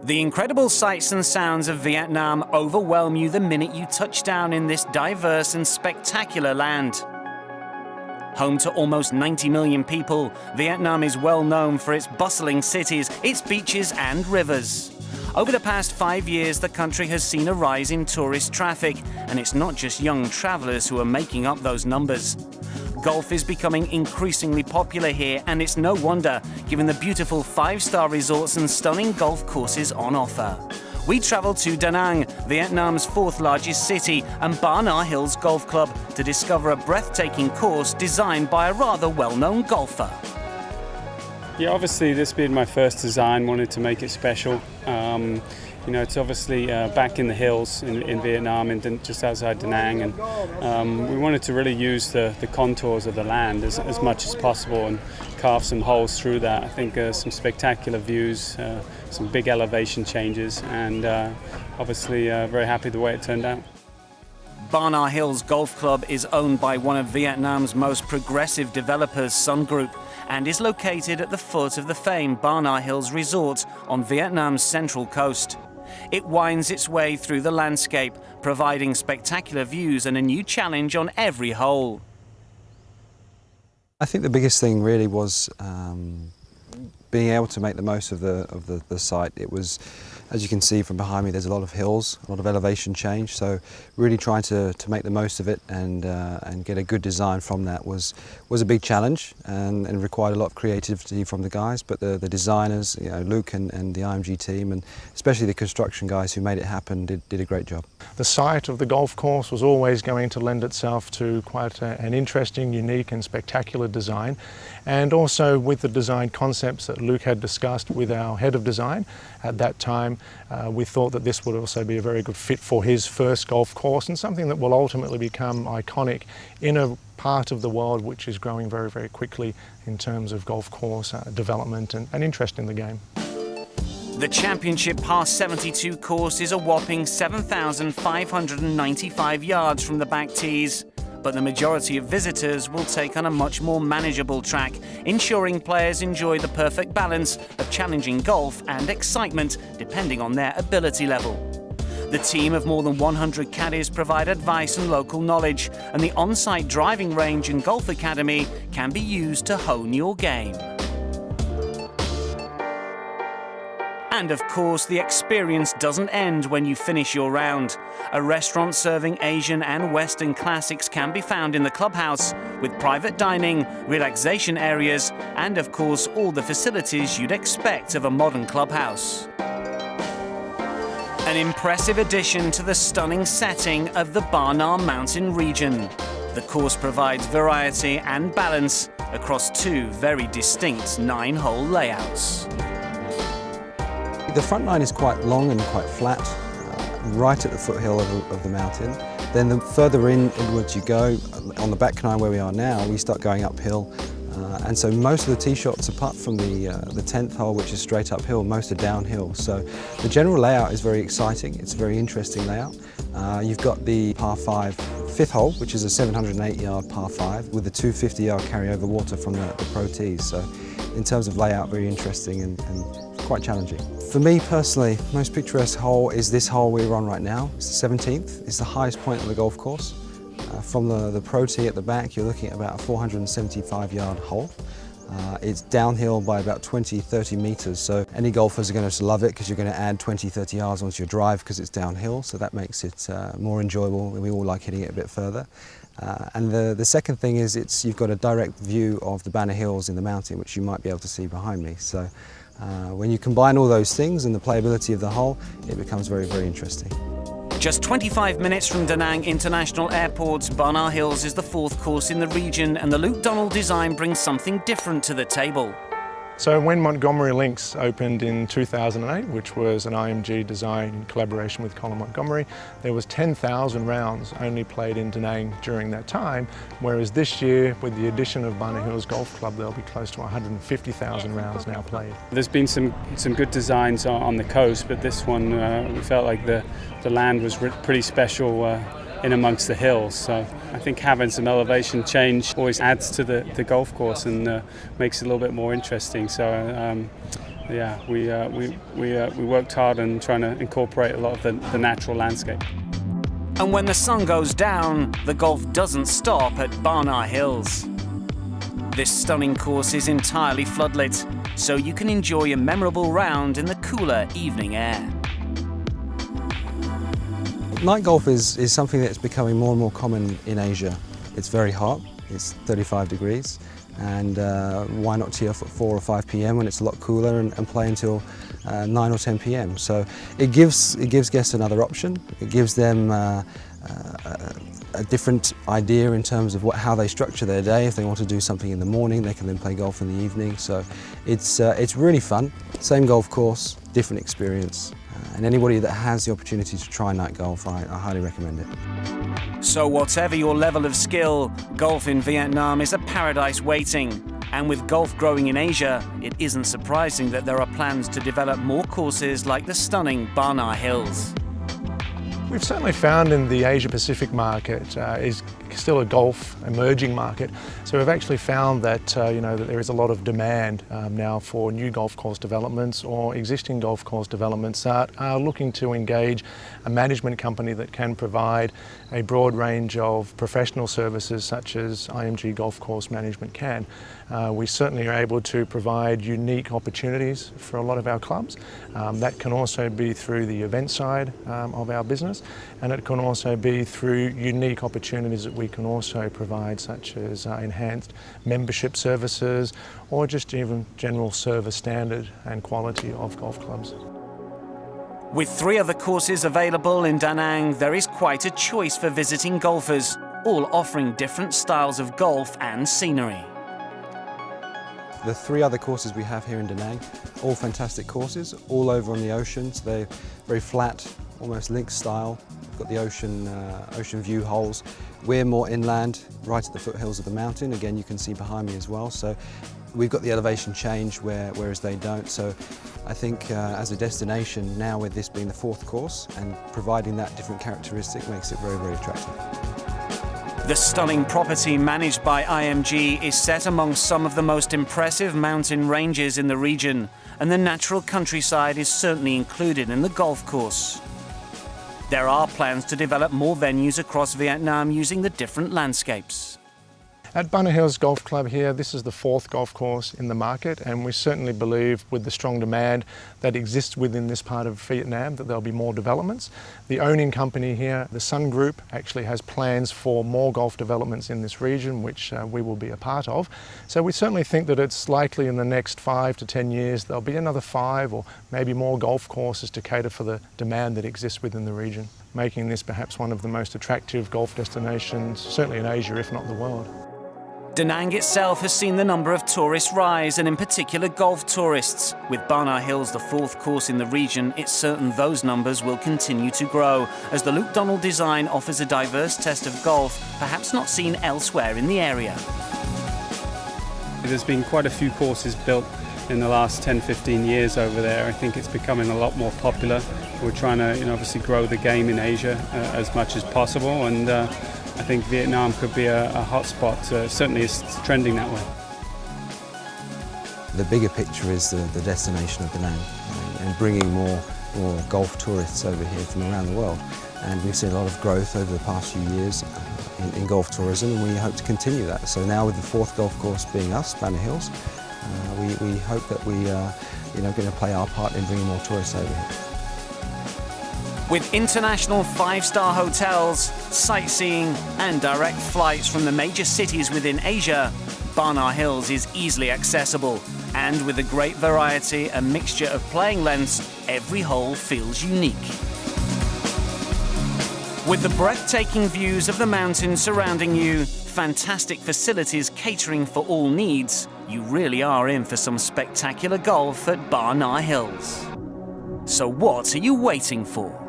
The incredible sights and sounds of Vietnam overwhelm you the minute you touch down in this diverse and spectacular land. Home to almost 90 million people, Vietnam is well known for its bustling cities, its beaches and rivers. Over the past 5 years, the country has seen a rise in tourist traffic, and it's not just young travellers who are making up those numbers. Golf is becoming increasingly popular here, and it's no wonder, given the beautiful 5-star resorts and stunning golf courses on offer. We travelled to Da Nang, Vietnam's 4th largest city, and Ba Na Hills Golf Club to discover a breathtaking course designed by a rather well-known golfer. Yeah, obviously this being my first design, wanted to make it special. It's obviously back in the hills in Vietnam and just outside Da Nang, and we wanted to really use the contours of the land as much as possible and carve some holes through that. I think some spectacular views, some big elevation changes, and obviously very happy the way it turned out. Ba Na Hills Golf Club is owned by one of Vietnam's most progressive developers, Sun Group, and is located at the foot of the famed Ba Na Hills Resort on Vietnam's central coast. It winds its way through the landscape, providing spectacular views and a new challenge on every hole. I think the biggest thing really was being able to make the most of the site. It was, as you can see from behind me, there's a lot of hills, a lot of elevation change, so really trying to make the most of it and get a good design from that was a big challenge and required a lot of creativity from the guys, but the designers, Luke and the IMG team, and especially the construction guys who made it happen, did a great job. The site of the golf course was always going to lend itself to quite an interesting, unique and spectacular design, and also with the design concepts that Luke had discussed with our head of design at that time, we thought that this would also be a very good fit for his first golf course and something that will ultimately become iconic in a part of the world which is growing very, very quickly in terms of golf course development and interest in the game. The Championship Par 72 course is a whopping 7,595 yards from the back tees, but the majority of visitors will take on a much more manageable track, ensuring players enjoy the perfect balance of challenging golf and excitement depending on their ability level. The team of more than 100 caddies provide advice and local knowledge, and the on-site driving range and golf academy can be used to hone your game. And of course, the experience doesn't end when you finish your round. A restaurant serving Asian and Western classics can be found in the clubhouse, with private dining, relaxation areas, and of course all the facilities you'd expect of a modern clubhouse. An impressive addition to the stunning setting of the Ba Na mountain region. The course provides variety and balance across 2 very distinct 9-hole layouts. The front line is quite long and quite flat, right at the foothill of the mountain. Then the further inwards you go, on the back nine where we are now, we start going uphill. And so most of the tee shots, apart from the 10th hole, which is straight uphill, most are downhill. So the general layout is very exciting. It's a very interesting layout. You've got the par 5 5th hole, which is a 708-yard par 5 with a 250-yard carryover water from the pro tees. So in terms of layout, very interesting and quite challenging. For me personally, most picturesque hole is this hole we're on right now. It's the 17th. It's the highest point on the golf course. From the pro tee at the back, you're looking at about a 475-yard hole. It's downhill by about 20-30 meters, so any golfers are going to love it because you're going to add 20-30 yards onto your drive because it's downhill, so that makes it more enjoyable. We all like hitting it a bit further. And the second thing is you've got a direct view of the Ba Na Hills in the mountain, which you might be able to see behind me. So when you combine all those things and the playability of the hole, it becomes very, very interesting. Just 25 minutes from Da Nang International Airport, Ba Na Hills is the 4th course in the region, and the Luke Donald design brings something different to the table. So when Montgomery Links opened in 2008, which was an IMG design in collaboration with Colin Montgomery, there was 10,000 rounds only played in Da Nang during that time, whereas this year, with the addition of Ba Na Hills Golf Club, there'll be close to 150,000 rounds now played. There's been some good designs on the coast, but this one we felt like the land was pretty special in amongst the hills, so I think having some elevation change always adds to the golf course and makes it a little bit more interesting. So yeah, we worked hard on trying to incorporate a lot of the natural landscape. And when the sun goes down, the golf doesn't stop at Barnard Hills. This stunning course is entirely floodlit, so you can enjoy a memorable round in the cooler evening air. Night golf is something that's becoming more and more common in Asia. It's very hot, it's 35 degrees, and why not tee off at 4 or 5 p.m. when it's a lot cooler and play until 9 or 10 p.m. So it gives guests another option. It gives them a different idea in terms of how they structure their day. If they want to do something in the morning, they can then play golf in the evening. So it's really fun. Same golf course, different experience. And anybody that has the opportunity to try night golf, I highly recommend it. So whatever your level of skill, golf in Vietnam is a paradise waiting. And with golf growing in Asia, it isn't surprising that there are plans to develop more courses like the stunning Barnard Hills. We've certainly found in the Asia-Pacific market is still a golf emerging market. So we've actually found that that there is a lot of demand now for new golf course developments or existing golf course developments that are looking to engage a management company that can provide a broad range of professional services such as IMG Golf Course Management can. We certainly are able to provide unique opportunities for a lot of our clubs. That can also be through the event side of our business, and it can also be through unique opportunities that we can also provide, such as enhanced membership services or just even general service standard and quality of golf clubs. With 3 other courses available in Da Nang, there is quite a choice for visiting golfers, all offering different styles of golf and scenery. The 3 other courses we have here in Da Nang, all fantastic courses, all over on the ocean. So they're very flat, almost links style. We've got the ocean view holes. We're more inland, right at the foothills of the mountain. Again, you can see behind me as well. So we've got the elevation change whereas they don't. So I think as a destination, now with this being the 4th course and providing that different characteristic makes it very, very attractive. The stunning property managed by IMG is set among some of the most impressive mountain ranges in the region, and the natural countryside is certainly included in the golf course. There are plans to develop more venues across Vietnam using the different landscapes. At Barnard Hills Golf Club here, this is the 4th golf course in the market, and we certainly believe with the strong demand that exists within this part of Vietnam that there'll be more developments. The owning company here, the Sun Group, actually has plans for more golf developments in this region, which we will be a part of. So we certainly think that it's likely in the next 5 to 10 years there'll be another 5 or maybe more golf courses to cater for the demand that exists within the region, making this perhaps one of the most attractive golf destinations, certainly in Asia, if not the world. Da Nang itself has seen the number of tourists rise, and in particular golf tourists. With Barnard Hills the 4th course in the region, it's certain those numbers will continue to grow, as the Luke Donald design offers a diverse test of golf, perhaps not seen elsewhere in the area. There's been quite a few courses built in the last 10-15 years over there. I think it's becoming a lot more popular. We're trying to obviously grow the game in Asia as much as possible, and I think Vietnam could be a hot spot. Certainly it's trending that way. The bigger picture is the destination of Da Nang and bringing more golf tourists over here from around the world. And we've seen a lot of growth over the past few years in golf tourism, and we hope to continue that. So now with the 4th golf course being us, Barnard Hills, we hope that we are going to play our part in bringing more tourists over here. With international 5-star hotels, sightseeing and direct flights from the major cities within Asia, Barnard Hills is easily accessible. And with a great variety and mixture of playing lengths, every hole feels unique. With the breathtaking views of the mountains surrounding you, fantastic facilities catering for all needs, you really are in for some spectacular golf at Barnard Hills. So what are you waiting for?